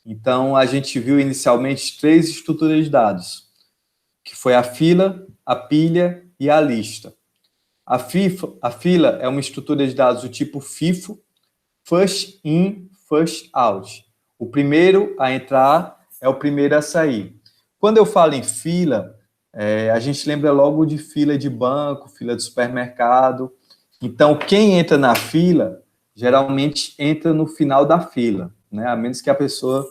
Então, a gente viu inicialmente 3 estruturas de dados, que foi a fila, a pilha e a lista. A fila é uma estrutura de dados do tipo FIFO, First In, First Out. O primeiro a entrar é o primeiro a sair. Quando eu falo em fila, a gente lembra logo de fila de banco, fila de supermercado. Então, quem entra na fila, geralmente entra no final da fila, né? A menos que a pessoa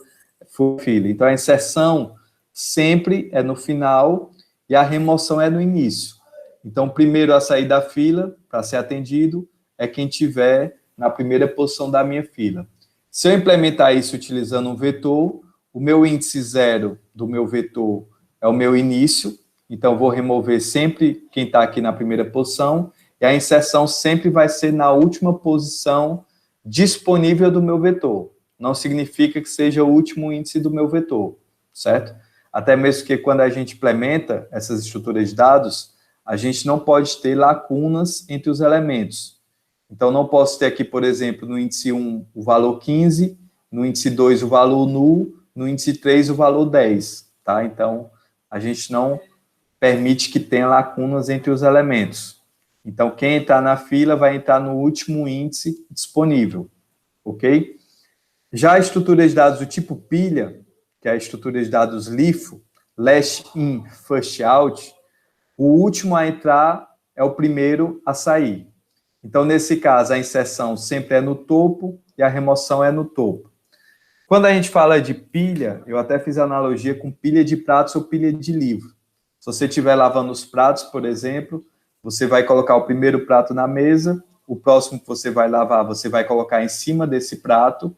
for fila. Então, a inserção sempre é no final e a remoção é no início. Então, o primeiro a sair da fila para ser atendido é quem tiver na primeira posição da minha fila. Se eu implementar isso utilizando um vetor, o meu índice 0 do meu vetor é o meu início, então vou remover sempre quem está aqui na primeira posição, e a inserção sempre vai ser na última posição disponível do meu vetor. Não significa que seja o último índice do meu vetor, certo? Até mesmo que quando a gente implementa essas estruturas de dados, a gente não pode ter lacunas entre os elementos. Então, não posso ter aqui, por exemplo, no índice 1 o valor 15, no índice 2 o valor null, no índice 3 o valor 10, tá? Então, a gente não permite que tenha lacunas entre os elementos. Então, quem entrar na fila vai entrar no último índice disponível, ok? Já a estrutura de dados do tipo pilha, que é a estrutura de dados LIFO, Last In, First Out, o último a entrar é o primeiro a sair. Então, nesse caso, a inserção sempre é no topo e a remoção é no topo. Quando a gente fala de pilha, eu até fiz analogia com pilha de pratos ou pilha de livro. Se você estiver lavando os pratos, por exemplo, você vai colocar o primeiro prato na mesa, o próximo que você vai lavar, você vai colocar em cima desse prato,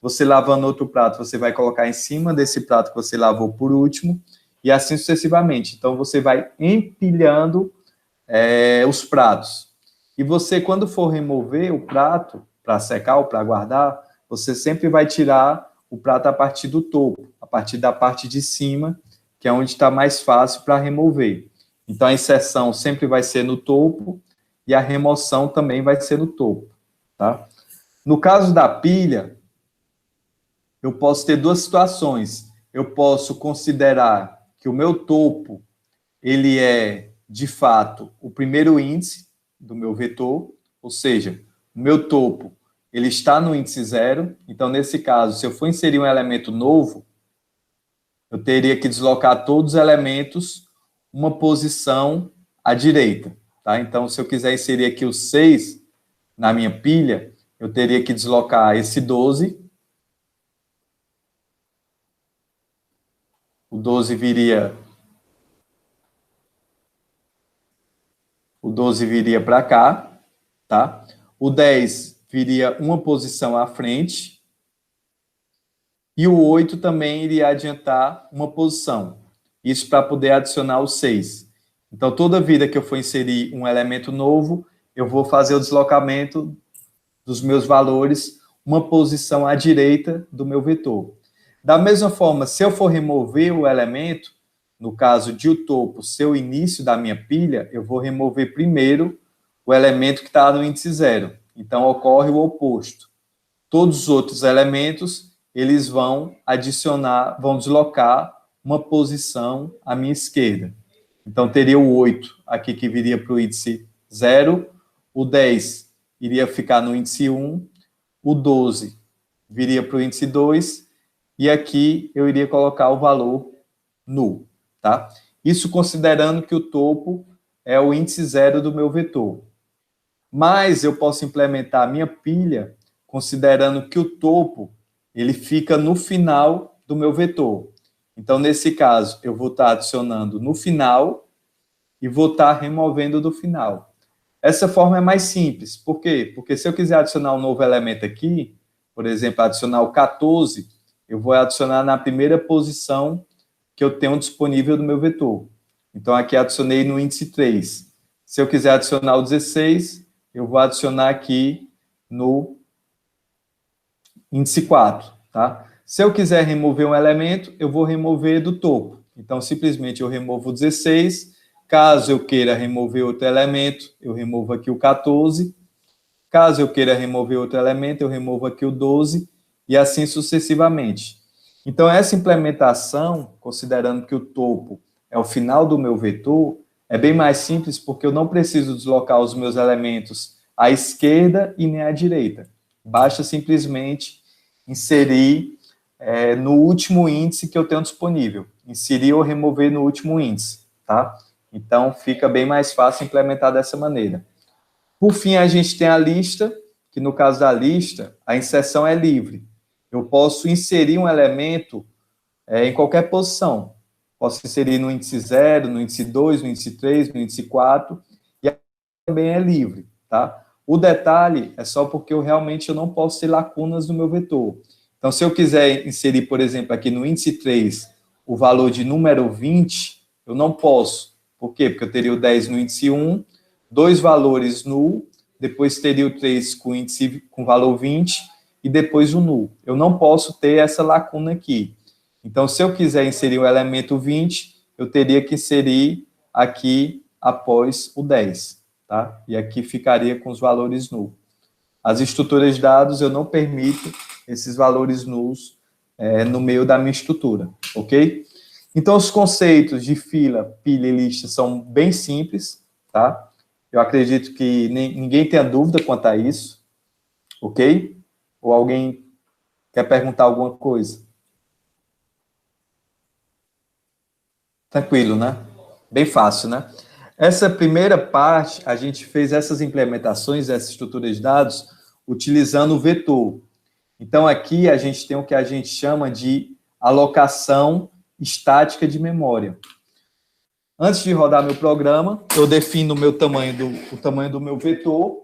você lavando outro prato, você vai colocar em cima desse prato que você lavou por último, e assim sucessivamente. Então, você vai empilhando os pratos. E você, quando for remover o prato, para secar ou para guardar, você sempre vai tirar o prato a partir do topo, a partir da parte de cima, que é onde está mais fácil para remover. Então, a inserção sempre vai ser no topo e a remoção também vai ser no topo, tá? No caso da pilha, eu posso ter 2 situações. Eu posso considerar que o meu topo, ele é, de fato, o primeiro índice do meu vetor, ou seja, o meu topo, ele está no índice 0. Então, nesse caso, se eu for inserir um elemento novo, eu teria que deslocar todos os elementos uma posição à direita, tá? Então, se eu quiser inserir aqui o 6 na minha pilha, eu teria que deslocar esse 12. O 12 viria para cá, tá? O 10 viria uma posição à frente. E o 8 também iria adiantar uma posição. Isso para poder adicionar o 6. Então, toda vida que eu for inserir um elemento novo, eu vou fazer o deslocamento dos meus valores uma posição à direita do meu vetor. Da mesma forma, se eu for remover o elemento, no caso de o topo ser o início da minha pilha, eu vou remover primeiro o elemento que está no índice 0. Então, ocorre o oposto. Todos os outros elementos, eles vão adicionar, vão deslocar uma posição à minha esquerda. Então, teria o 8 aqui que viria para o índice 0, o 10 iria ficar no índice 1, o 12 viria para o índice 2, e aqui eu iria colocar o valor null, tá? Isso considerando que o topo é o índice 0 do meu vetor. Mas eu posso implementar a minha pilha considerando que o topo ele fica no final do meu vetor. Então, nesse caso, eu vou estar adicionando no final e vou estar removendo do final. Essa forma é mais simples. Por quê? Porque se eu quiser adicionar um novo elemento aqui, por exemplo, adicionar o 14, eu vou adicionar na primeira posição que eu tenho disponível no meu vetor. Então, aqui adicionei no índice 3. Se eu quiser adicionar o 16, eu vou adicionar aqui no índice 4, tá? Se eu quiser remover um elemento, eu vou remover do topo. Então, simplesmente eu removo o 16. Caso eu queira remover outro elemento, eu removo aqui o 14. Caso eu queira remover outro elemento, eu removo aqui o 12, e assim sucessivamente. Então, essa implementação, considerando que o topo é o final do meu vetor, é bem mais simples porque eu não preciso deslocar os meus elementos à esquerda e nem à direita. Basta simplesmente inserir no último índice que eu tenho disponível. Inserir ou remover no último índice, tá? Então, fica bem mais fácil implementar dessa maneira. Por fim, a gente tem a lista, que no caso da lista, a inserção é livre. Eu posso inserir um elemento em qualquer posição. Posso inserir no índice 0, no índice 2, no índice 3, no índice 4, e também é livre, tá? O detalhe é só porque eu não posso ter lacunas no meu vetor. Então, se eu quiser inserir, por exemplo, aqui no índice 3, o valor de número 20, eu não posso. Por quê? Porque eu teria o 10 no índice 1, dois valores null, depois teria o 3 com índice com valor 20 e depois o null. Eu não posso ter essa lacuna aqui. Então, se eu quiser inserir o elemento 20, eu teria que inserir aqui após o 10, tá? E aqui ficaria com os valores null. As estruturas de dados, eu não permito esses valores nulls no meio da minha estrutura, ok? Então, os conceitos de fila, pilha e lista são bem simples, tá? Eu acredito que ninguém tenha dúvida quanto a isso, ok? Ou alguém quer perguntar alguma coisa? Tranquilo, né? Bem fácil, né? Essa primeira parte, a gente fez essas implementações, essas estruturas de dados, utilizando o vetor. Então, aqui a gente tem o que a gente chama de alocação estática de memória. Antes de rodar meu programa, eu defino o tamanho do meu vetor,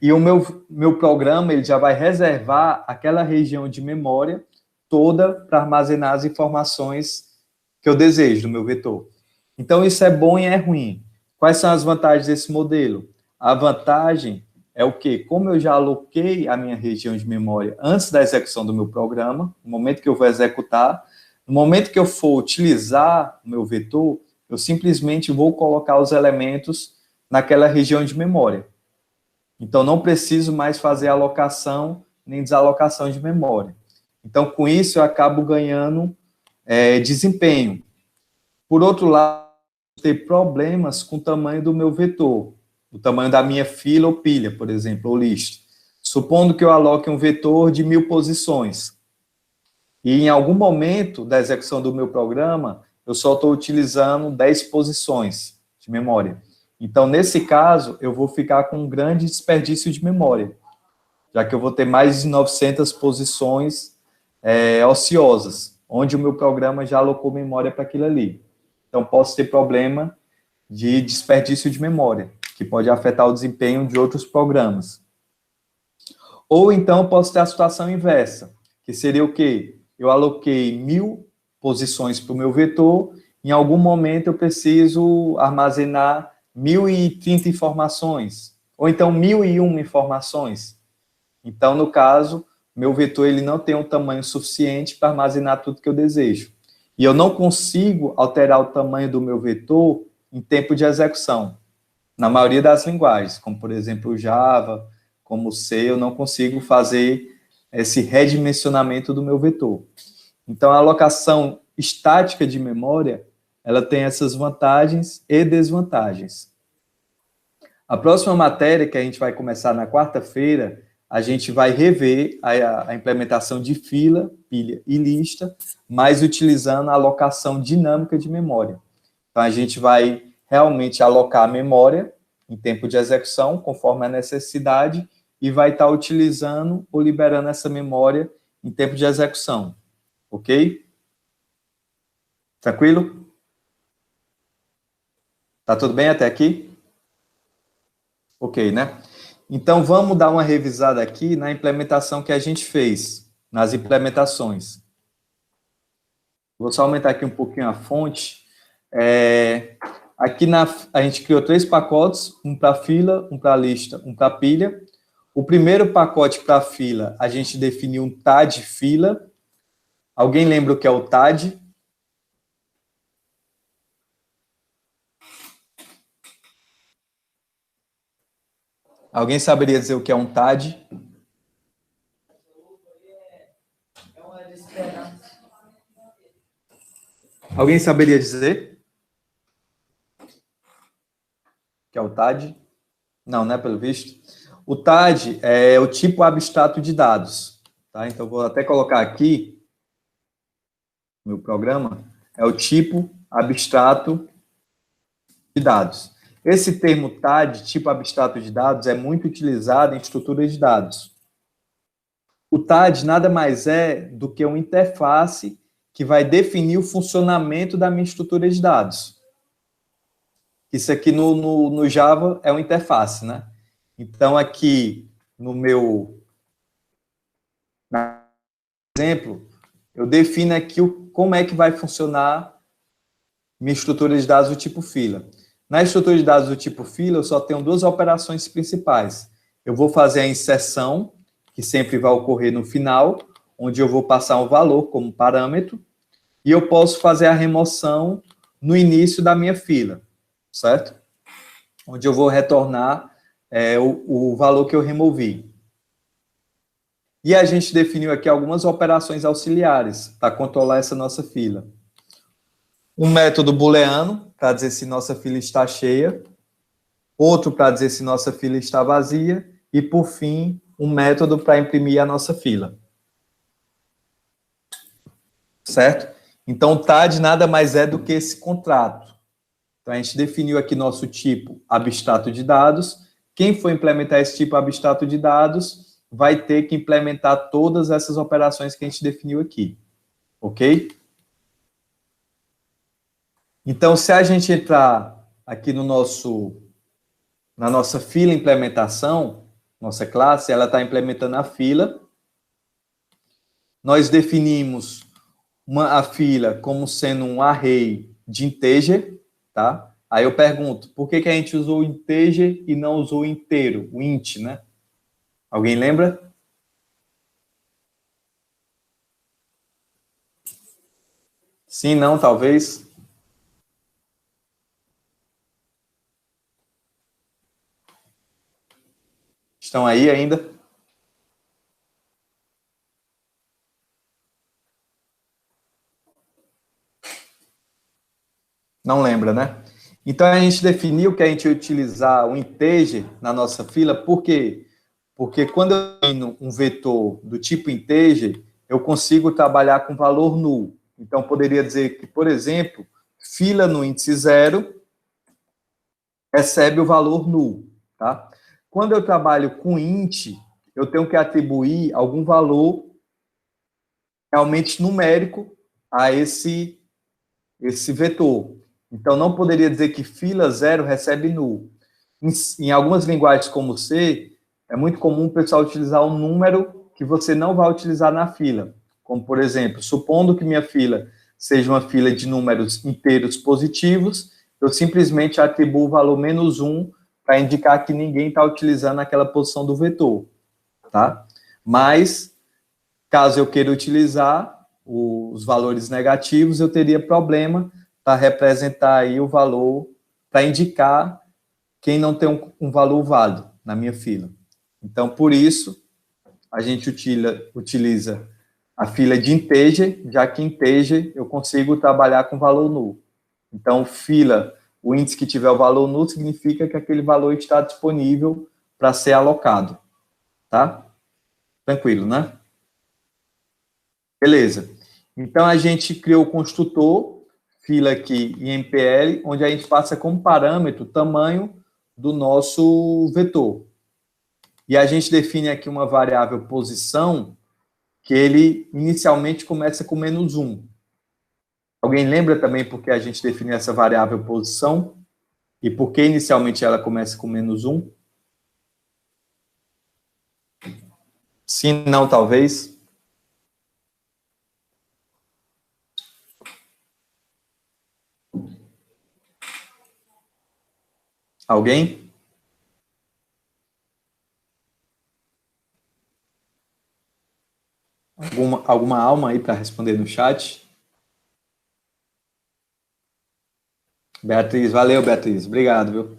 e o meu programa ele já vai reservar aquela região de memória toda para armazenar as informações que eu desejo do meu vetor. Então, isso é bom e é ruim. Quais são as vantagens desse modelo? A vantagem é o quê? Como eu já aloquei a minha região de memória antes da execução do meu programa, no momento que eu vou executar, no momento que eu for utilizar o meu vetor, eu simplesmente vou colocar os elementos naquela região de memória. Então, não preciso mais fazer alocação nem desalocação de memória. Então, com isso, eu acabo ganhando desempenho. Por outro lado, ter problemas com o tamanho do meu vetor, o tamanho da minha fila ou pilha, por exemplo, ou lista. Supondo que eu aloque um vetor de 1000 posições, e em algum momento da execução do meu programa, eu só estou utilizando 10 posições de memória. Então, nesse caso, eu vou ficar com um grande desperdício de memória, já que eu vou ter mais de 900 posições ociosas, onde o meu programa já alocou memória para aquilo ali. Então, posso ter problema de desperdício de memória, que pode afetar o desempenho de outros programas. Ou então, posso ter a situação inversa, que seria o quê? Eu aloquei 1000 posições para o meu vetor, em algum momento eu preciso armazenar 1030 informações, ou então 1001 informações. Então, no caso, meu vetor ele não tem um tamanho suficiente para armazenar tudo que eu desejo. E eu não consigo alterar o tamanho do meu vetor em tempo de execução. Na maioria das linguagens, como por exemplo o Java, como o C, eu não consigo fazer esse redimensionamento do meu vetor. Então, a alocação estática de memória, ela tem essas vantagens e desvantagens. A próxima matéria, que a gente vai começar na quarta-feira, a gente vai rever a implementação de fila, pilha e lista, mas utilizando a alocação dinâmica de memória. Então, a gente vai realmente alocar a memória em tempo de execução, conforme a necessidade, e vai estar utilizando ou liberando essa memória em tempo de execução. Ok? Tranquilo? Tá tudo bem até aqui? Ok, né? Então, vamos dar uma revisada aqui na implementação que a gente fez, nas implementações. Vou só aumentar aqui um pouquinho a fonte. Aqui a gente criou 3 pacotes, um para fila, um para lista, um para pilha. O primeiro pacote para fila, a gente definiu um TAD fila. Alguém lembra o que é o TAD? Alguém saberia dizer o que é um TAD? Alguém saberia dizer? Que é o TAD? Não, né, pelo visto. O TAD é o tipo abstrato de dados. Tá? Então, vou até colocar aqui no meu programa. É o tipo abstrato de dados. Esse termo TAD, tipo abstrato de dados, é muito utilizado em estruturas de dados. O TAD nada mais é do que uma interface que vai definir o funcionamento da minha estrutura de dados. Isso aqui no Java é uma interface, né? Então, aqui no meu exemplo, eu defino aqui como é que vai funcionar minha estrutura de dados do tipo fila. Na estrutura de dados do tipo fila, eu só tenho duas operações principais. Eu vou fazer a inserção, que sempre vai ocorrer no final, onde eu vou passar um valor como parâmetro, e eu posso fazer a remoção no início da minha fila, certo? Onde eu vou retornar o valor que eu removi. E a gente definiu aqui algumas operações auxiliares para controlar essa nossa fila. Um método booleano, para dizer se nossa fila está cheia. Outro para dizer se nossa fila está vazia. E, por fim, um método para imprimir a nossa fila. Certo? Então, o TAD nada mais é do que esse contrato. Então, a gente definiu aqui nosso tipo abstrato de dados. Quem for implementar esse tipo abstrato de dados vai ter que implementar todas essas operações que a gente definiu aqui. Ok? Então, se a gente entrar aqui na nossa fila implementação, nossa classe, ela está implementando a fila. Nós definimos a fila como sendo um array de integer, tá? Aí eu pergunto, por que a gente usou o integer e não usou o inteiro, o int, né? Alguém lembra? Sim, não, talvez. Estão aí ainda? Não lembra, né? Então, a gente definiu que a gente ia utilizar o integer na nossa fila, por quê? Porque quando eu tenho um vetor do tipo integer, eu consigo trabalhar com valor null. Então, poderia dizer que, por exemplo, fila no índice 0 recebe o valor null, tá? Quando eu trabalho com int, eu tenho que atribuir algum valor realmente numérico a esse vetor. Então, não poderia dizer que fila 0 recebe null. Em algumas linguagens como C, é muito comum o pessoal utilizar um número que você não vai utilizar na fila. Como, por exemplo, supondo que minha fila seja uma fila de números inteiros positivos, eu simplesmente atribuo o valor -1 para indicar que ninguém está utilizando aquela posição do vetor, tá? Mas, caso eu queira utilizar os valores negativos, eu teria problema para representar aí o valor, para indicar quem não tem um valor válido na minha fila. Então, por isso, a gente utiliza a fila de integer, já que integer eu consigo trabalhar com valor null. Então, fila, o índice que tiver o valor null, significa que aquele valor está disponível para ser alocado. Tá? Tranquilo, né? Beleza. Então, a gente criou o construtor, fila aqui em MPL, onde a gente passa como parâmetro o tamanho do nosso vetor. E a gente define aqui uma variável posição, que ele inicialmente começa com -1. Alguém lembra também por que a gente definiu essa variável posição? E por que inicialmente ela começa com -1? Sim, não, talvez. Alguém? Alguma alma aí para responder no chat? Beatriz, valeu, Beatriz. Obrigado, viu?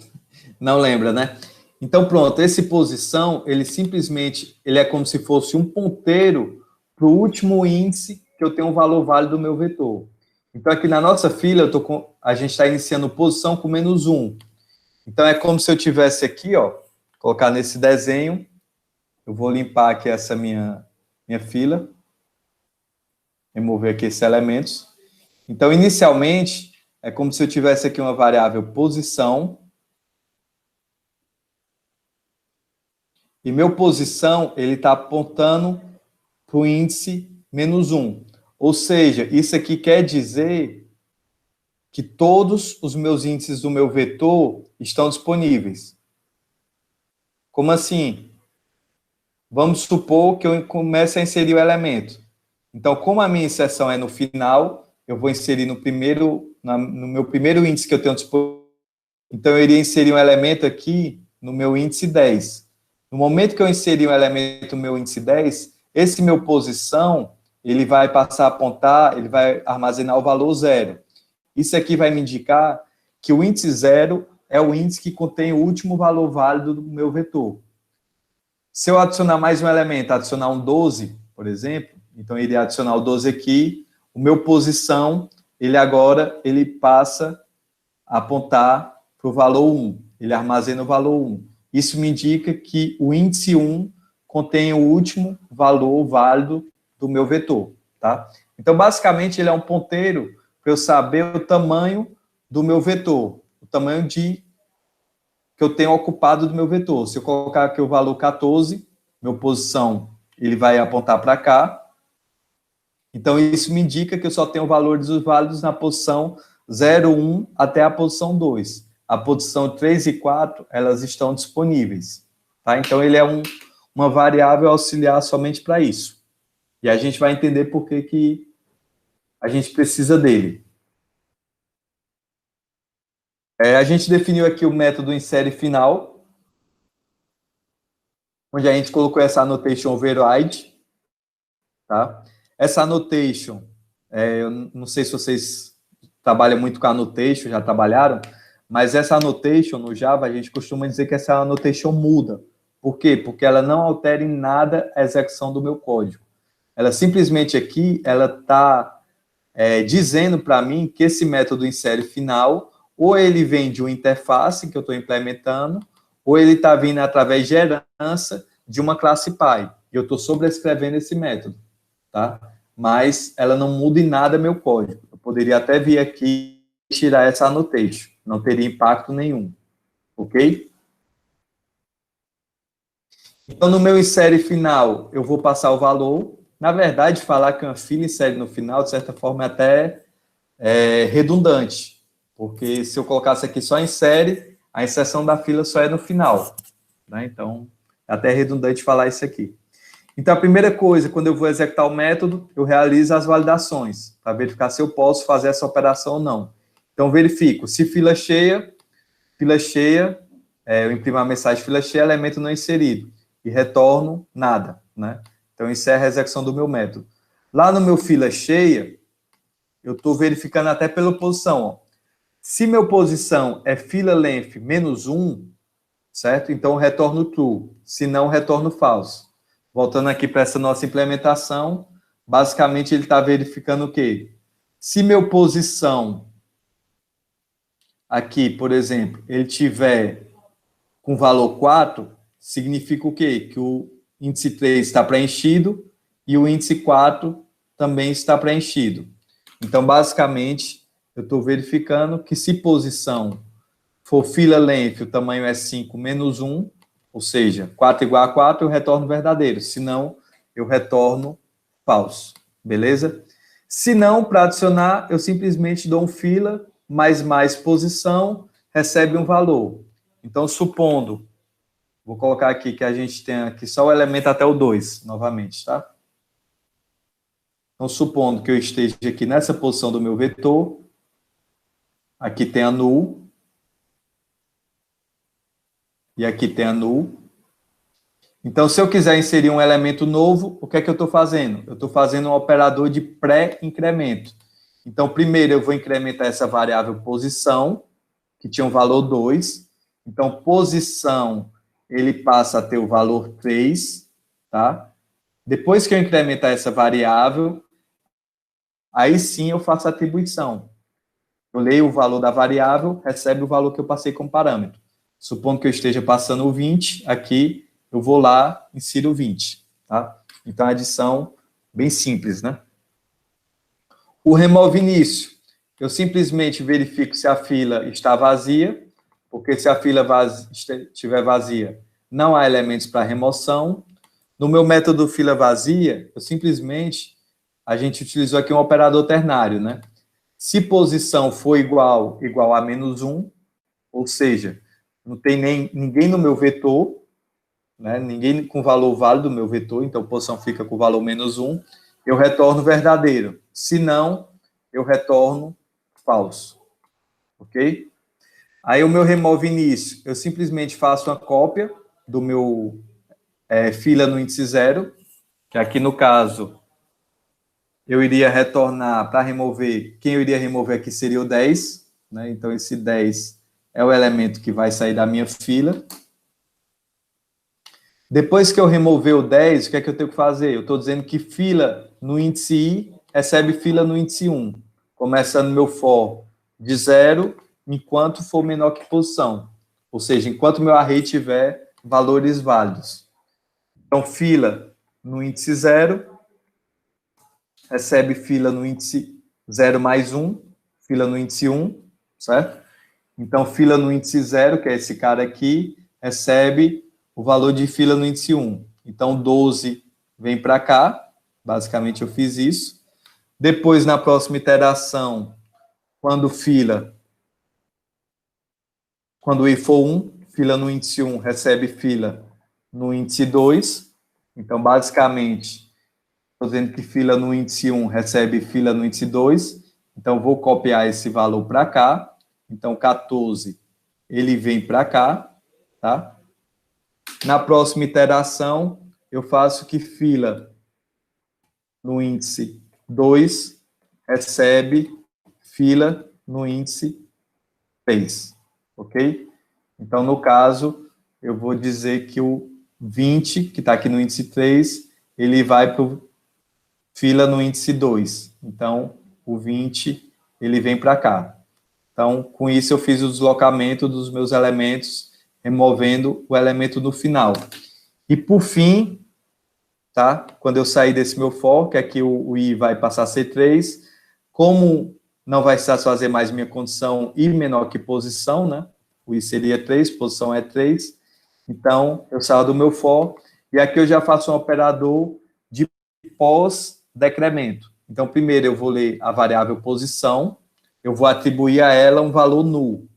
Não lembra, né? Então, pronto, esse posição, ele simplesmente, ele é como se fosse um ponteiro para o último índice eu tenho um valor válido do meu vetor. Então, aqui na nossa fila, a gente está iniciando posição com -1. Então, é como se eu tivesse aqui, ó, colocar nesse desenho, eu vou limpar aqui essa minha fila, remover aqui esses elementos. Então, inicialmente, é como se eu tivesse aqui uma variável posição, e meu posição, ele está apontando para o índice -1. Ou seja, isso aqui quer dizer que todos os meus índices do meu vetor estão disponíveis. Como assim? Vamos supor que eu comece a inserir o elemento. Então, como a minha inserção é no final, eu vou inserir no meu primeiro índice que eu tenho disponível. Então, eu iria inserir um elemento aqui no meu índice 10. No momento que eu inserir um elemento no meu índice 10, esse meu posição, ele vai passar a apontar, ele vai armazenar o valor 0. Isso aqui vai me indicar que o índice 0 é o índice que contém o último valor válido do meu vetor. Se eu adicionar mais um elemento, adicionar um 12, por exemplo, então eu iria adicionar o 12 aqui, o meu posição, ele passa a apontar para o valor 1, ele armazena o valor 1. Isso me indica que o índice 1 contém o último valor válido do meu vetor, tá? Então, basicamente, ele é um ponteiro para eu saber o tamanho do meu vetor, o tamanho que eu tenho ocupado do meu vetor. Se eu colocar aqui o valor 14, meu posição, ele vai apontar para cá. Então, isso me indica que eu só tenho valores válidos na posição 0, 1 até a posição 2. A posição 3 e 4, elas estão disponíveis. Tá? Então, ele é uma variável auxiliar somente para isso. E a gente vai entender por que a gente precisa dele. A gente definiu aqui o método insere final, onde a gente colocou essa annotation override. Tá? Essa annotation, eu não sei se vocês trabalham muito com annotation, já trabalharam, mas essa annotation no Java, a gente costuma dizer que essa annotation muda. Por quê? Porque ela não altera em nada a execução do meu código. Ela simplesmente aqui, ela está dizendo para mim que esse método insere final, ou ele vem de uma interface que eu estou implementando, ou ele está vindo através de herança de uma classe Py. E eu estou sobrescrevendo esse método, tá? Mas ela não muda em nada meu código. Eu poderia até vir aqui e tirar essa annotation. Não teria impacto nenhum. Ok? Então, no meu insere final, eu vou passar o valor. Na verdade, falar que uma fila insere no final, de certa forma, é até redundante. Porque se eu colocasse aqui só insere, a inserção da fila só é no final. Né? Então, é até redundante falar isso aqui. Então, a primeira coisa, quando eu vou executar o método, eu realizo as validações, para verificar se eu posso fazer essa operação ou não. Então, verifico se fila cheia, eu imprimo a mensagem fila cheia, elemento não inserido, e retorno nada, né? Então, encerro a execução do meu método. Lá no meu fila cheia, eu estou verificando até pela posição, ó. Se meu posição é fila length -1, certo? Então, eu retorno true, se não, retorno false. Voltando aqui para essa nossa implementação, basicamente ele está verificando o quê? Se meu posição aqui, por exemplo, ele tiver com valor 4, significa o quê? Que o índice 3 está preenchido e o índice 4 também está preenchido. Então, basicamente, eu estou verificando que se posição for fila length, o tamanho é 5 menos 1, ou seja, 4 igual a 4, eu retorno verdadeiro. Se não, eu retorno falso. Beleza? Se não, para adicionar, eu simplesmente dou um fila, mais posição, recebe um valor. Então, supondo, vou colocar aqui que a gente tem aqui só o elemento até o 2, novamente, tá? Então, supondo que eu esteja aqui nessa posição do meu vetor, aqui tem a null, e aqui tem a null. Então, se eu quiser inserir um elemento novo, o que é que eu estou fazendo? Eu estou fazendo um operador de pré-incremento. Então, primeiro eu vou incrementar essa variável posição, que tinha um valor 2. Então, posição, ele passa a ter o valor 3, tá? Depois que eu incrementar essa variável, aí sim eu faço a atribuição. Eu leio o valor da variável, recebe o valor que eu passei como parâmetro. Supondo que eu esteja passando o 20, aqui eu vou lá, insiro o 20, tá? Então, a adição bem simples, né? O remove início. Eu simplesmente verifico se a fila está vazia, porque se a fila estiver vazia, não há elementos para remoção. No meu método fila vazia, a gente utilizou aqui um operador ternário, né? Se posição for igual a -1, ou seja, não tem ninguém no meu vetor, né? Ninguém com valor válido no meu vetor, então posição fica com o valor -1, eu retorno verdadeiro. Se não, eu retorno falso. Ok? Aí o meu remove início, eu simplesmente faço uma cópia do meu fila no índice 0, que aqui no caso eu iria retornar para remover, quem eu iria remover aqui seria o 10, né? Então esse 10 é o elemento que vai sair da minha fila. Depois que eu remover o 10, o que é que eu tenho que fazer? Eu estou dizendo que fila no índice I recebe fila no índice 1, começando meu for de 0, enquanto for menor que posição. Ou seja, enquanto meu array tiver valores válidos. Então, fila no índice 0, recebe fila no índice 0 mais 1, fila no índice 1, certo? Então, fila no índice 0, que é esse cara aqui, recebe o valor de fila no índice 1. Então, 12 vem para cá, basicamente eu fiz isso. Depois, na próxima iteração, quando i for 1, fila no índice 1 recebe fila no índice 2. Então, basicamente, estou dizendo que fila no índice 1 recebe fila no índice 2. Então, vou copiar esse valor para cá. Então, 14, ele vem para cá, tá? Na próxima iteração, eu faço que fila no índice 2 recebe fila no índice 3, ok? Então, no caso, eu vou dizer que o 20, que está aqui no índice 3, ele vai para fila no índice 2. Então, o 20, ele vem para cá. Então, com isso, eu fiz o deslocamento dos meus elementos, removendo o elemento no final. E, por fim, tá? Quando eu sair desse meu for, que aqui o i vai passar a ser 3, como não vai satisfazer mais minha condição i menor que posição, né? O i seria 3, posição é 3. Então, eu saio do meu for, e aqui eu já faço um operador de pós-decremento. Então, primeiro eu vou ler a variável posição, eu vou atribuir a ela um valor null.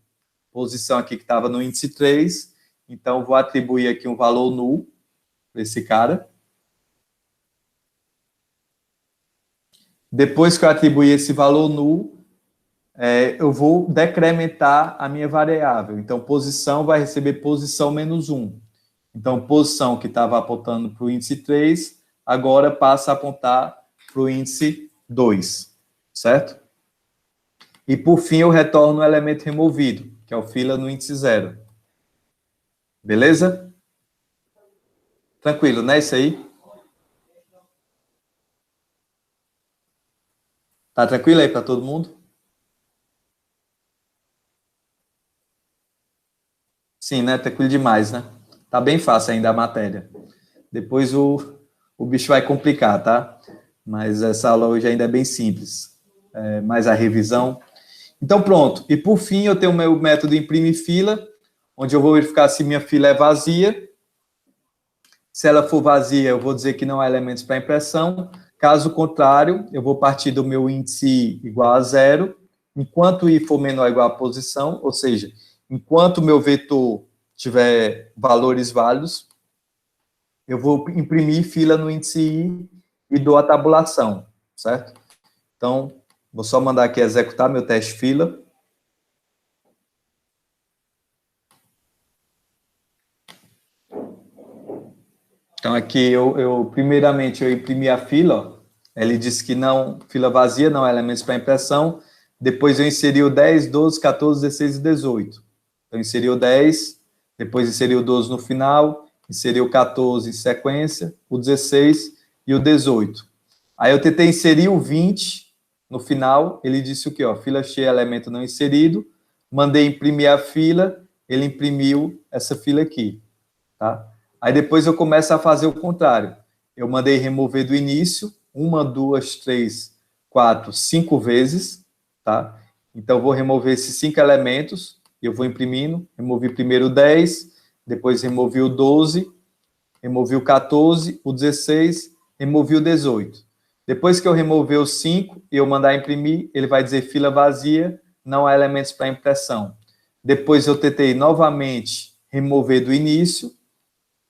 Posição aqui que estava no índice 3, então vou atribuir aqui um valor null para esse cara. Depois que eu atribuir esse valor null, eu vou decrementar a minha variável. Então, posição vai receber posição menos 1. Então, posição que estava apontando para o índice 3, agora passa a apontar para o índice 2, certo? E, por fim, eu retorno o elemento removido, que é o fila no índice 0. Beleza? Tranquilo, né? Isso aí? Tá tranquilo aí para todo mundo? Sim, né? Tranquilo demais, né? Tá bem fácil ainda a matéria. Depois o bicho vai complicar, tá? Mas essa aula hoje ainda é bem simples. Mais a revisão. Então, pronto. E, por fim, eu tenho o meu método imprime fila, onde eu vou verificar se minha fila é vazia. Se ela for vazia, eu vou dizer que não há elementos para impressão. Caso contrário, eu vou partir do meu índice i igual a 0, enquanto i for menor ou igual à posição, ou seja, enquanto o meu vetor tiver valores válidos, eu vou imprimir fila no índice i e dou a tabulação, certo? Então, vou só mandar aqui executar meu teste fila. Então, aqui, primeiramente, eu imprimi a fila, ó. Ele disse que não, fila vazia, não há elementos para impressão. Depois eu inseri o 10, 12, 14, 16 e 18. Então, inseri o 10, depois inseri o 12 no final, inseri o 14 em sequência, o 16 e o 18. Aí eu tentei inserir o 20, no final, ele disse o quê? Ó, fila cheia, elemento não inserido. Mandei imprimir a fila, ele imprimiu essa fila aqui, tá? Aí depois eu começo a fazer o contrário. Eu mandei remover do início, 1, 2, 3, 4, 5 vezes, tá? Então, eu vou remover esses 5 elementos, e eu vou imprimindo. Removi primeiro o 10, depois removi o 12, removi o 14, o 16, removi o 18. Depois que eu remover os 5 e eu mandar imprimir, ele vai dizer fila vazia, não há elementos para impressão. Depois eu tentei novamente remover do início,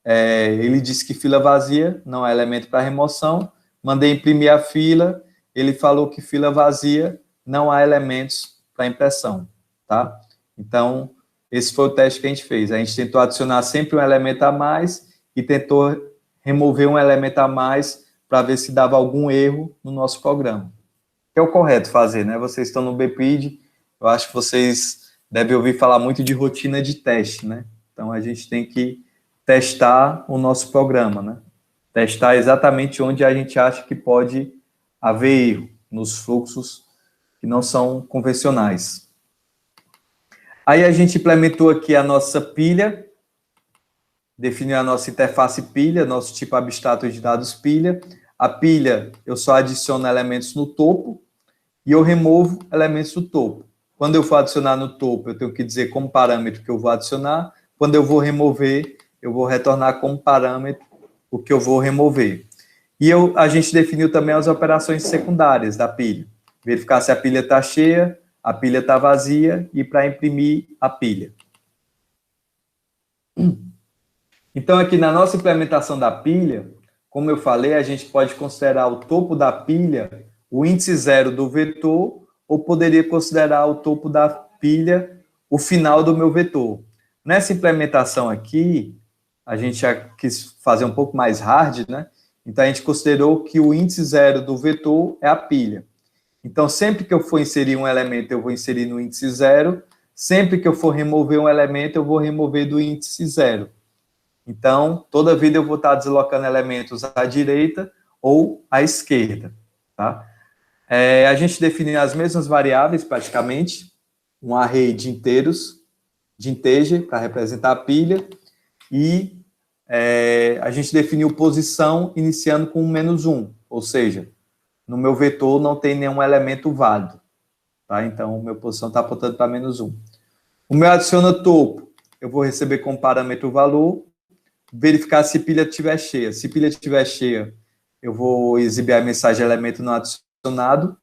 ele disse que fila vazia, não há elemento para remoção. Mandei imprimir a fila, ele falou que fila vazia, não há elementos para impressão, tá? Então, esse foi o teste que a gente fez. A gente tentou adicionar sempre um elemento a mais e tentou remover um elemento a mais para ver se dava algum erro no nosso programa. Que é o correto fazer, né? Vocês estão no BPID, eu acho que vocês devem ouvir falar muito de rotina de teste, né? Então, a gente tem que testar o nosso programa, né? Testar exatamente onde a gente acha que pode haver erro, nos fluxos que não são convencionais. Aí a gente implementou aqui a nossa pilha, definiu a nossa interface pilha, nosso tipo abstrato de dados pilha. A pilha, eu só adiciono elementos no topo e eu removo elementos do topo. Quando eu for adicionar no topo, eu tenho que dizer como parâmetro que eu vou adicionar. Quando eu vou remover, eu vou retornar como parâmetro o que eu vou remover. E a gente definiu também as operações secundárias da pilha. Verificar se a pilha está cheia, a pilha está vazia e para imprimir a pilha. Então, aqui na nossa implementação da pilha, como eu falei, a gente pode considerar o topo da pilha o índice zero do vetor, ou poderia considerar o topo da pilha o final do meu vetor. Nessa implementação aqui, a gente já quis fazer um pouco mais hard, né? Então, a gente considerou que o índice zero do vetor é a pilha. Então, sempre que eu for inserir um elemento, eu vou inserir no índice zero. Sempre que eu for remover um elemento, eu vou remover do índice zero. Então, toda vida eu vou estar deslocando elementos à direita ou à esquerda, tá? A gente definiu as mesmas variáveis, praticamente, um array de inteiros, de integer, para representar a pilha, e a gente definiu posição iniciando com -1, ou seja, no meu vetor não tem nenhum elemento válido, tá? Então, minha posição está apontando para -1. O meu adiciona topo, eu vou receber como parâmetro o valor, verificar se pilha estiver cheia. Se pilha estiver cheia, eu vou exibir a mensagem elemento não adicionado,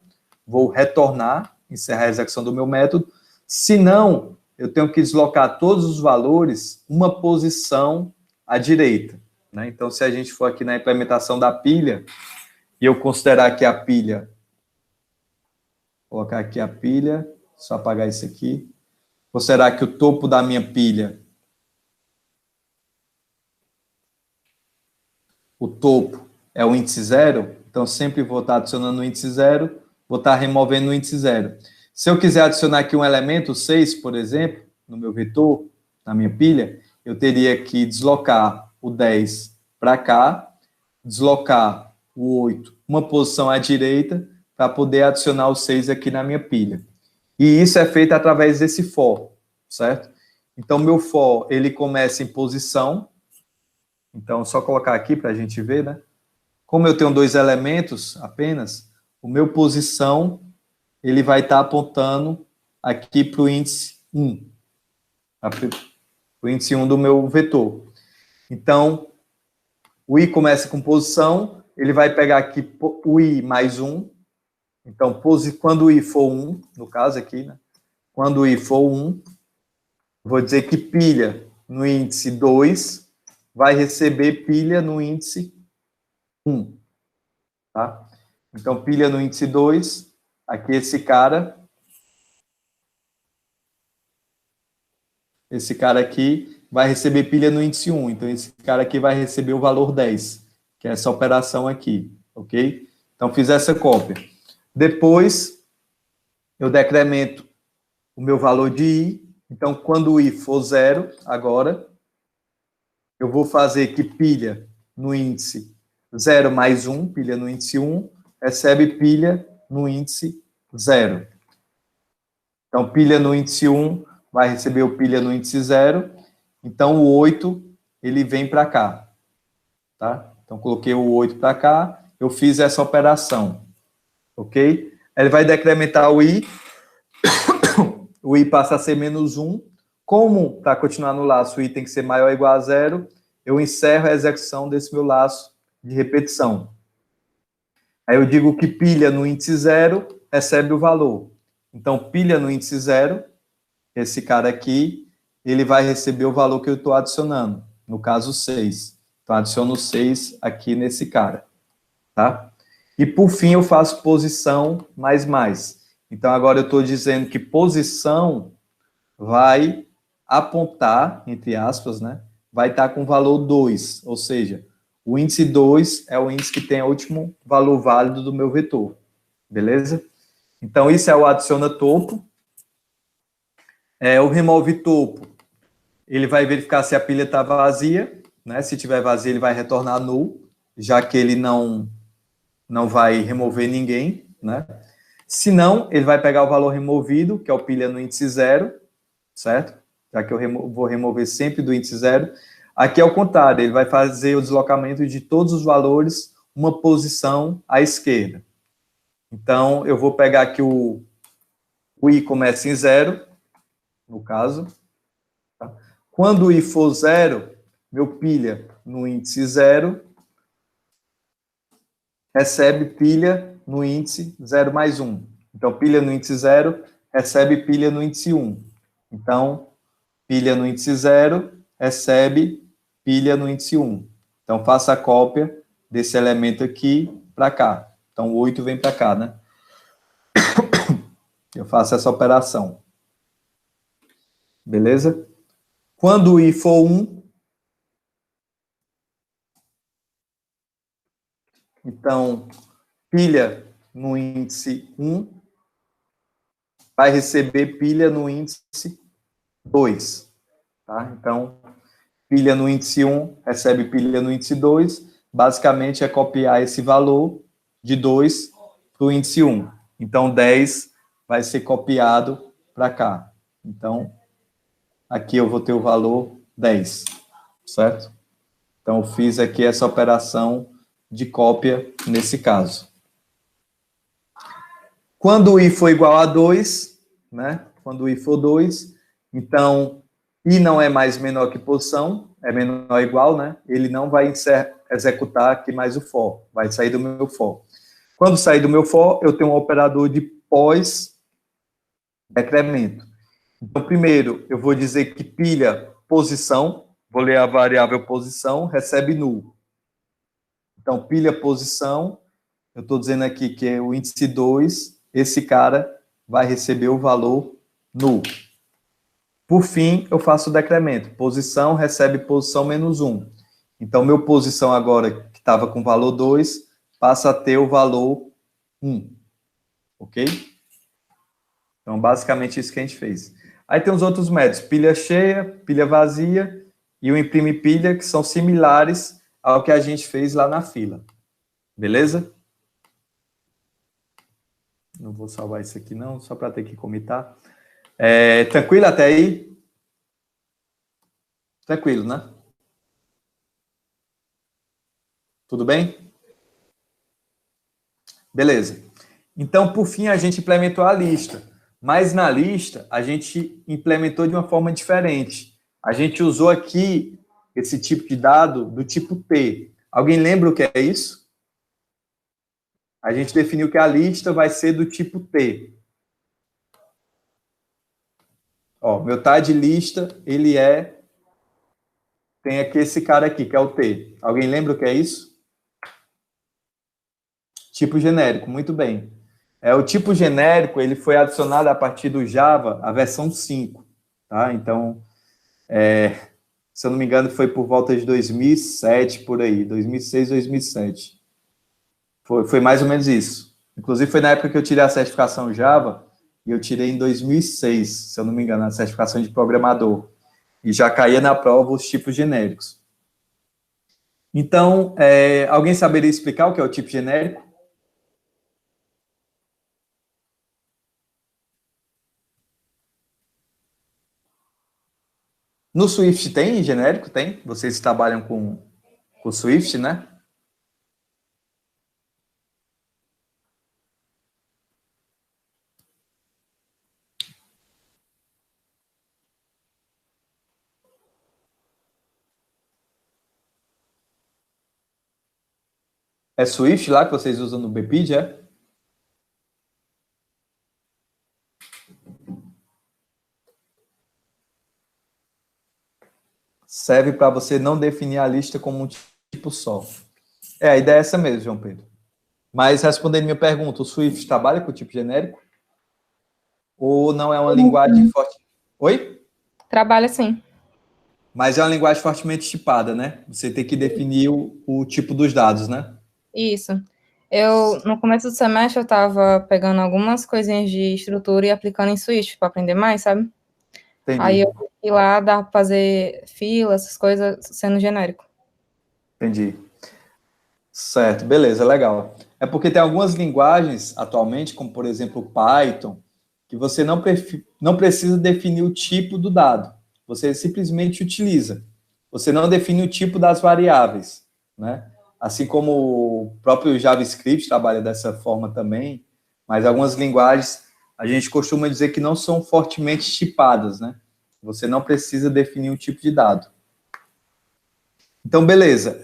vou retornar, encerrar a execução do meu método. Se não, eu tenho que deslocar todos os valores uma posição à direita, né? Então, se a gente for aqui na implementação da pilha, e eu considerar que a pilha, vou colocar aqui a pilha, só apagar isso aqui, considerar que o topo da minha pilha, o topo é o índice zero, então sempre vou estar adicionando o índice zero, vou estar removendo o índice zero. Se eu quiser adicionar aqui um elemento, 6, por exemplo, no meu vetor, na minha pilha, eu teria que deslocar o 10 para cá, deslocar o 8 uma posição à direita, para poder adicionar o 6 aqui na minha pilha. E isso é feito através desse for, certo? Então, meu for, ele começa em posição. Então, só colocar aqui para a gente ver, né? Como eu tenho 2 elementos apenas, o meu posição, ele vai estar apontando aqui para o índice 1. Para o índice 1 do meu vetor. Então, o i começa com posição, ele vai pegar aqui o i mais 1. Então, quando o i for 1, no caso aqui, né? Quando o i for 1, vou dizer que pilha no índice 2 vai receber pilha no índice 1. Tá? Então, pilha no índice 2, aqui esse cara aqui vai receber pilha no índice 1. Então, esse cara aqui vai receber o valor 10, que é essa operação aqui, ok? Então, fiz essa cópia. Depois, eu decremento o meu valor de i. Então, quando o i for 0, agora, eu vou fazer que pilha no índice 0 mais 1, pilha no índice 1, recebe pilha no índice 0. Então, pilha no índice 1 vai receber o pilha no índice 0. Então, o 8, ele vem para cá. Tá? Então, coloquei o 8 para cá, eu fiz essa operação. Ok? Ele vai decrementar o I. O I passa a ser menos 1. Como, para continuar no laço, o I tem que ser maior ou igual a 0, eu encerro a execução desse meu laço de repetição. Aí eu digo que pilha no índice 0 recebe o valor. Então, pilha no índice 0, esse cara aqui, ele vai receber o valor que eu estou adicionando. No caso, 6. Então, adiciono 6 aqui nesse cara. Tá? E, por fim, eu faço posição mais mais. Então, agora eu estou dizendo que posição vai apontar, entre aspas, né? Vai estar com o valor 2, ou seja, o índice 2 é o índice que tem o último valor válido do meu vetor, beleza? Então, isso é o adiciona topo. O remove topo, ele vai verificar se a pilha está vazia, né? Se tiver vazia, ele vai retornar null, já que ele não vai remover ninguém, né? Se não, ele vai pegar o valor removido, que é o pilha no índice 0, certo? Já que eu vou remover sempre do índice 0. Aqui é o contrário, ele vai fazer o deslocamento de todos os valores, uma posição à esquerda. Então, eu vou pegar aqui o I começa em 0, no caso. Tá? Quando o I for 0, meu pilha no índice 0 recebe pilha no índice 0 mais 1. Então, pilha no índice 0 recebe pilha no índice 1. Então, pilha no índice 0 recebe pilha no índice 1. Então, faça a cópia desse elemento aqui para cá. Então, o 8 vem para cá, né? Eu faço essa operação. Beleza? Quando o I for 1, então, pilha no índice 1 vai receber pilha no índice 2. Tá? Então, pilha no índice 1 recebe pilha no índice 2. Basicamente, é copiar esse valor de 2 para o índice 1. Então, 10 vai ser copiado para cá. Então, aqui eu vou ter o valor 10, certo? Então, eu fiz aqui essa operação de cópia nesse caso. Quando o I for igual a 2, né? Quando o I for 2, então, I não é mais menor que posição, é menor ou igual, né? Ele não vai executar aqui mais o for, vai sair do meu for. Quando sair do meu for, eu tenho um operador de pós-decremento. Então, primeiro, eu vou dizer que pilha posição, vou ler a variável posição, recebe null. Então, pilha posição, eu estou dizendo aqui que é o índice 2, esse cara vai receber o valor null. Por fim, eu faço o decremento. Posição recebe posição menos 1. Então, meu posição agora, que estava com valor 2, passa a ter o valor 1. Ok? Então, basicamente, isso que a gente fez. Aí tem os outros métodos, pilha cheia, pilha vazia e o imprime pilha, que são similares ao que a gente fez lá na fila. Beleza? Não vou salvar isso aqui não, só para ter que comitar. Tranquilo até aí? Tranquilo, né? Tudo bem? Beleza. Então, por fim, a gente implementou a lista. Mas na lista, a gente implementou de uma forma diferente. A gente usou aqui esse tipo de dado do tipo T. Alguém lembra o que é isso? A gente definiu que a lista vai ser do tipo T. Ó, meu TAD lista, ele tem aqui esse cara aqui, que é o T. Alguém lembra o que é isso? Tipo genérico, muito bem. O tipo genérico, ele foi adicionado a partir do Java, a versão 5. Tá? Então, se eu não me engano, foi por volta de 2007, por aí. 2006, 2007. Foi mais ou menos isso. Inclusive, foi na época que eu tirei a certificação Java, e eu tirei em 2006, se eu não me engano, a certificação de programador. E já caía na prova os tipos genéricos. Então, alguém saberia explicar o que é o tipo genérico? No Swift tem genérico? Tem? Vocês trabalham com o Swift, né? É Swift lá que vocês usam no BPID, é? Serve para você não definir a lista como um tipo só. A ideia é essa mesmo, João Pedro. Mas respondendo minha pergunta, o Swift trabalha com tipo genérico? Ou não é uma linguagem forte? Oi? Trabalha sim. Mas é uma linguagem fortemente tipada, né? Você tem que definir o tipo dos dados, né? Isso. No começo do semestre, eu estava pegando algumas coisinhas de estrutura e aplicando em Swift para aprender mais, sabe? Aí Entendi. eu fui lá, dá para fazer fila, essas coisas, sendo genérico. Entendi. Certo, beleza, legal. É porque tem algumas linguagens atualmente, como por exemplo o Python, que você não precisa definir o tipo do dado. Você simplesmente utiliza. Você não define o tipo das variáveis, né? Assim como o próprio JavaScript trabalha dessa forma também, mas algumas linguagens a gente costuma dizer que não são fortemente tipadas, né? Você não precisa definir um tipo de dado. Então, beleza.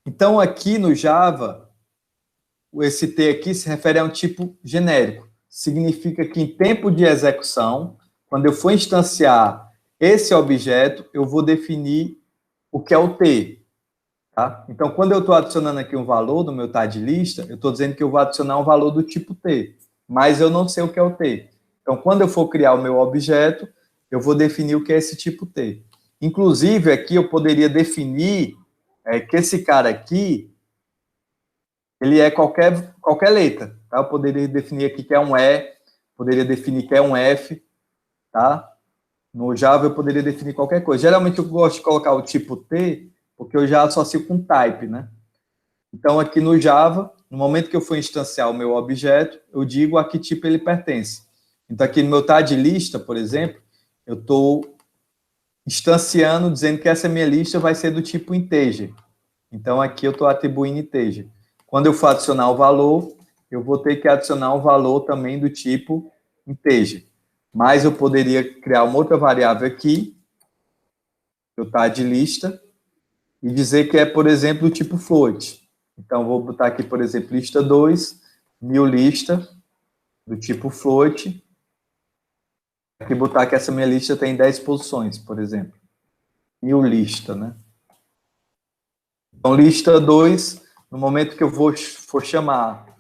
Então, aqui no Java, esse T aqui se refere a um tipo genérico. Significa que em tempo de execução, quando eu for instanciar esse objeto, eu vou definir o que é o T. Tá? Então, quando eu estou adicionando aqui um valor no meu TAD lista, eu estou dizendo que eu vou adicionar um valor do tipo T, mas eu não sei o que é o T. Então, quando eu for criar o meu objeto, eu vou definir o que é esse tipo T. Inclusive, aqui eu poderia definir que esse cara aqui, ele é qualquer letra. Tá? Eu poderia definir aqui que é um E, poderia definir que é um F, tá? No Java eu poderia definir qualquer coisa. Geralmente eu gosto de colocar o tipo T, porque eu já associo com type, né? Então aqui no Java, no momento que eu for instanciar o meu objeto, eu digo a que tipo ele pertence. Então aqui no meu TAD lista, por exemplo, eu estou instanciando, dizendo que essa minha lista vai ser do tipo integer. Então aqui eu estou atribuindo integer. Quando eu for adicionar o valor, eu vou ter que adicionar um valor também do tipo integer. Mas eu poderia criar uma outra variável aqui, que eu TAD lista, e dizer que é, por exemplo, do tipo float. Então, vou botar aqui, por exemplo, lista 2, new lista, do tipo float. Aqui botar que essa minha lista tem 10 posições, por exemplo. New lista, né? Então, lista 2, no momento que eu for chamar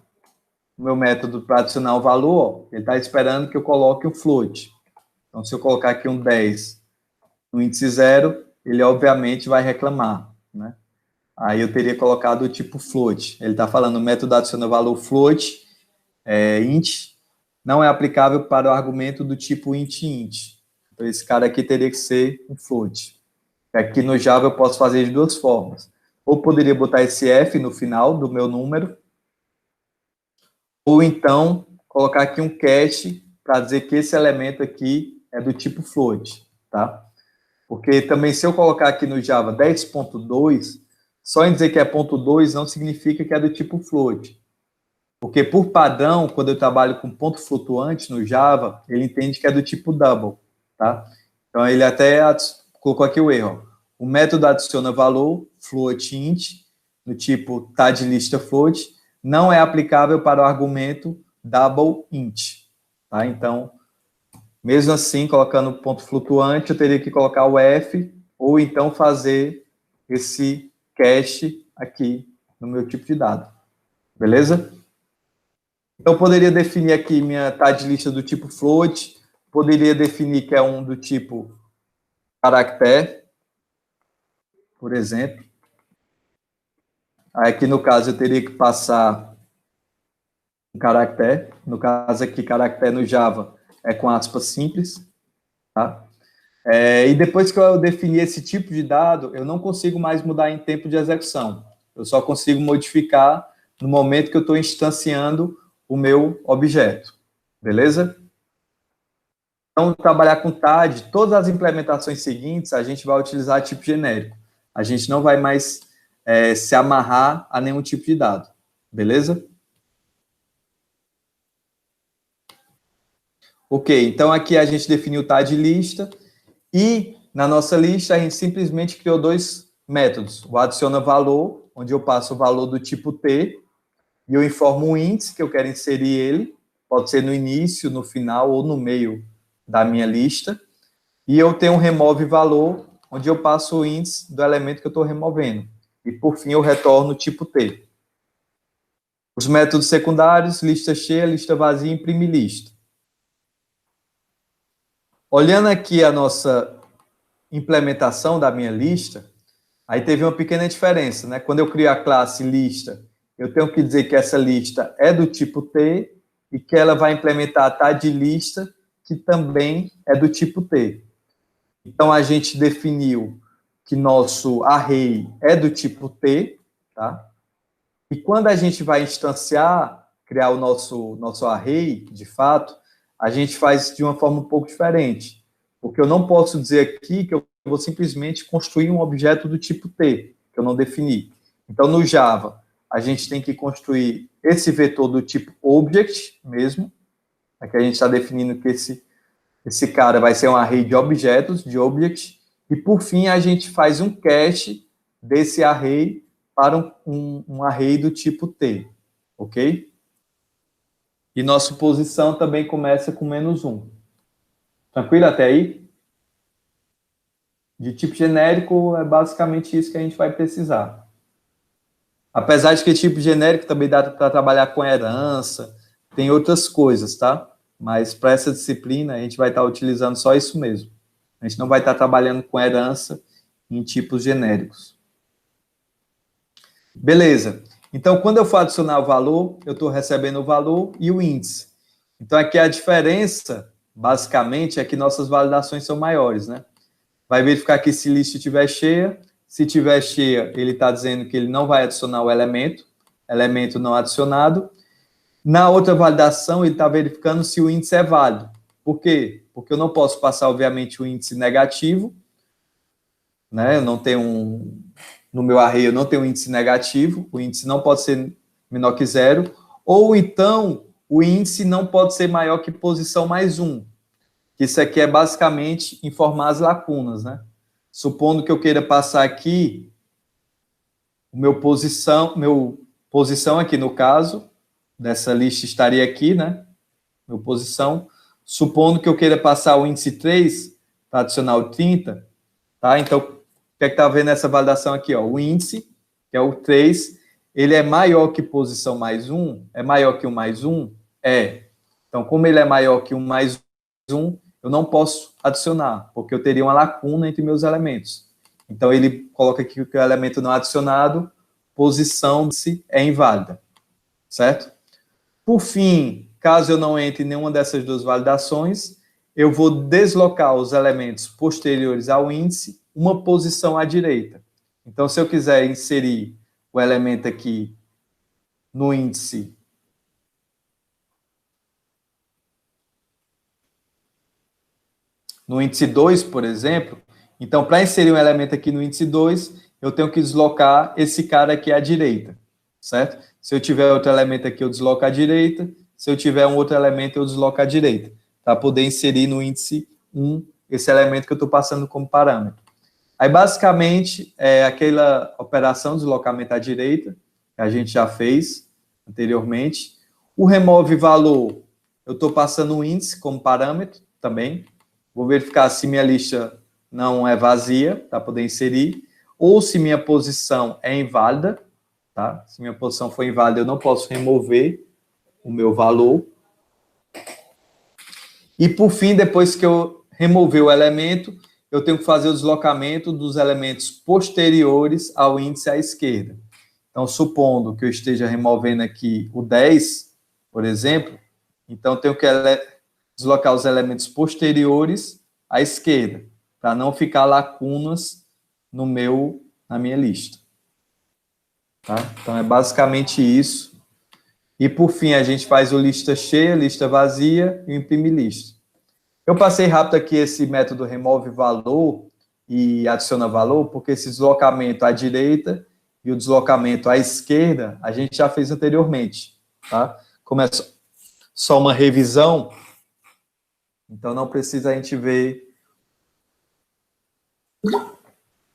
o meu método para adicionar o valor, ele está esperando que eu coloque um float. Então, se eu colocar aqui um 10 no índice 0, ele obviamente vai reclamar, né? Aí eu teria colocado o tipo float. Ele está falando o método adiciona valor float, int, não é aplicável para o argumento do tipo int. Então esse cara aqui teria que ser um float. Aqui no Java eu posso fazer de duas formas. Ou poderia botar esse f no final do meu número, ou então colocar aqui um cache para dizer que esse elemento aqui é do tipo float, tá? Porque também se eu colocar aqui no Java 10.2, só em dizer que é ponto 2 não significa que é do tipo float. Porque, por padrão, quando eu trabalho com ponto flutuante no Java, ele entende que é do tipo double, tá? Então, ele até colocou aqui o erro. O método adiciona valor, float int, no tipo TAD lista float, não é aplicável para o argumento double int, tá? Então, mesmo assim, colocando ponto flutuante, eu teria que colocar o f, ou então fazer esse cache aqui no meu tipo de dado. Beleza? Então, eu poderia definir aqui minha TAD lista do tipo float, poderia definir que é um do tipo caractere, por exemplo. Aí, aqui, no caso, eu teria que passar um caractere. No caso aqui, caractere no Java é com aspas simples, tá? E depois que eu definir esse tipo de dado, eu não consigo mais mudar em tempo de execução. Eu só consigo modificar no momento que eu estou instanciando o meu objeto. Beleza? Então, trabalhar com TAD, todas as implementações seguintes, a gente vai utilizar tipo genérico. A gente não vai mais se amarrar a nenhum tipo de dado. Beleza? Ok, então aqui a gente definiu o TAD lista e na nossa lista a gente simplesmente criou dois métodos. O adiciona valor, onde eu passo o valor do tipo T e eu informo um índice que eu quero inserir ele, pode ser no início, no final ou no meio da minha lista. E eu tenho um remove valor, onde eu passo o índice do elemento que eu estou removendo. E por fim eu retorno o tipo T. Os métodos secundários, lista cheia, lista vazia e imprimir lista. Olhando aqui a nossa implementação da minha lista, aí teve uma pequena diferença, né? Quando eu crio a classe lista, eu tenho que dizer que essa lista é do tipo T e que ela vai implementar a TAD lista, que também é do tipo T. Então, a gente definiu que nosso array é do tipo T, tá? E quando a gente vai instanciar, criar o nosso array, de fato, a gente faz de uma forma um pouco diferente. Porque eu não posso dizer aqui que eu vou simplesmente construir um objeto do tipo T, que eu não defini. Então, no Java, a gente tem que construir esse vetor do tipo object mesmo, que a gente está definindo que esse cara vai ser um array de objetos, de object, e por fim a gente faz um cache desse array para um array do tipo T, ok? E nossa posição também começa com -1. Tranquilo até aí? De tipo genérico, é basicamente isso que a gente vai precisar. Apesar de que tipo genérico também dá para trabalhar com herança, tem outras coisas, tá? Mas para essa disciplina, a gente vai estar utilizando só isso mesmo. A gente não vai estar trabalhando com herança em tipos genéricos. Beleza. Então, quando eu for adicionar o valor, eu estou recebendo o valor e o índice. Então, aqui a diferença, basicamente, é que nossas validações são maiores, né? Vai verificar que se lista estiver cheia. Se estiver cheia, ele está dizendo que ele não vai adicionar o elemento não adicionado. Na outra validação, ele está verificando se o índice é válido. Por quê? Porque eu não posso passar, obviamente, o índice negativo, né? Eu não tenho no meu array, eu não tenho um índice negativo, o índice não pode ser menor que 0, ou então o índice não pode ser maior que posição mais 1. Isso aqui é basicamente informar as lacunas, né? Supondo que eu queira passar aqui o meu posição aqui no caso, dessa lista estaria aqui, né? Meu posição. Supondo que eu queira passar o índice 3 para adicionar o 30, tá? Então, o que é que está vendo nessa validação aqui, ó? O índice, que é o 3, ele é maior que posição mais 1? É maior que 1 mais 1? É. Então, como ele é maior que 1 mais 1, eu não posso adicionar, porque eu teria uma lacuna entre meus elementos. Então, ele coloca aqui que o elemento não adicionado, posição é inválida, certo? Por fim, caso eu não entre em nenhuma dessas duas validações, eu vou deslocar os elementos posteriores ao índice uma posição à direita. Então, se eu quiser inserir o elemento aqui no índice no índice 2, por exemplo, então, para inserir um elemento aqui no índice 2, eu tenho que deslocar esse cara aqui à direita, certo? Se eu tiver outro elemento aqui, eu desloco à direita. Se eu tiver um outro elemento, eu desloco à direita, para poder inserir no índice 1 esse elemento que eu estou passando como parâmetro. Aí, basicamente, é aquela operação de deslocamento à direita, que a gente já fez anteriormente. O remove valor, eu estou passando o índice como parâmetro também. Vou verificar se minha lista não é vazia, para poder inserir, ou se minha posição é inválida, tá? Se minha posição for inválida, eu não posso remover o meu valor. E, por fim, depois que eu remover o elemento, eu tenho que fazer o deslocamento dos elementos posteriores ao índice à esquerda. Então, supondo que eu esteja removendo aqui o 10, por exemplo, então eu tenho que deslocar os elementos posteriores à esquerda, para não ficar lacunas na minha lista. Tá? Então, é basicamente isso. E, por fim, a gente faz o lista cheia, lista vazia e o imprimir lista. Eu passei rápido aqui esse método remove valor e adiciona valor, porque esse deslocamento à direita e o deslocamento à esquerda, a gente já fez anteriormente, tá? Como é só uma revisão, então não precisa a gente ver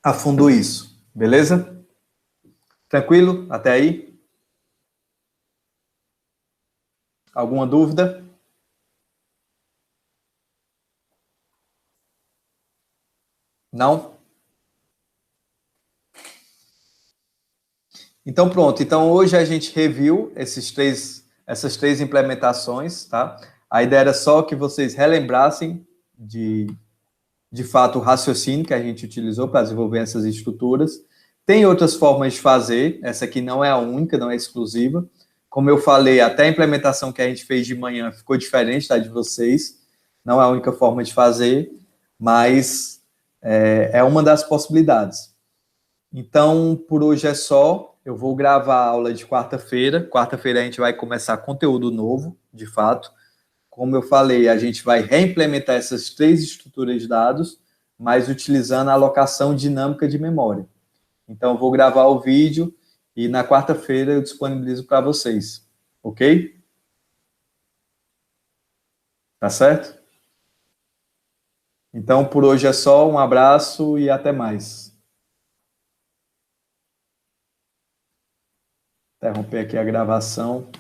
a fundo isso, beleza? Tranquilo? Até aí? Alguma dúvida? Não? Então, pronto. Então, hoje a gente reviu essas três implementações, tá? A ideia era só que vocês relembrassem de fato, o raciocínio que a gente utilizou para desenvolver essas estruturas. Tem outras formas de fazer, essa aqui não é a única, não é exclusiva. Como eu falei, até a implementação que a gente fez de manhã ficou diferente da de vocês. Não é a única forma de fazer, mas é uma das possibilidades. Então, por hoje é só. Eu vou gravar a aula de quarta-feira. Quarta-feira a gente vai começar conteúdo novo, de fato. Como eu falei, a gente vai reimplementar essas três estruturas de dados, mas utilizando a alocação dinâmica de memória. Então, eu vou gravar o vídeo e na quarta-feira eu disponibilizo para vocês. Ok? Tá certo? Então, por hoje é só. Um abraço e até mais. Interromper aqui a gravação.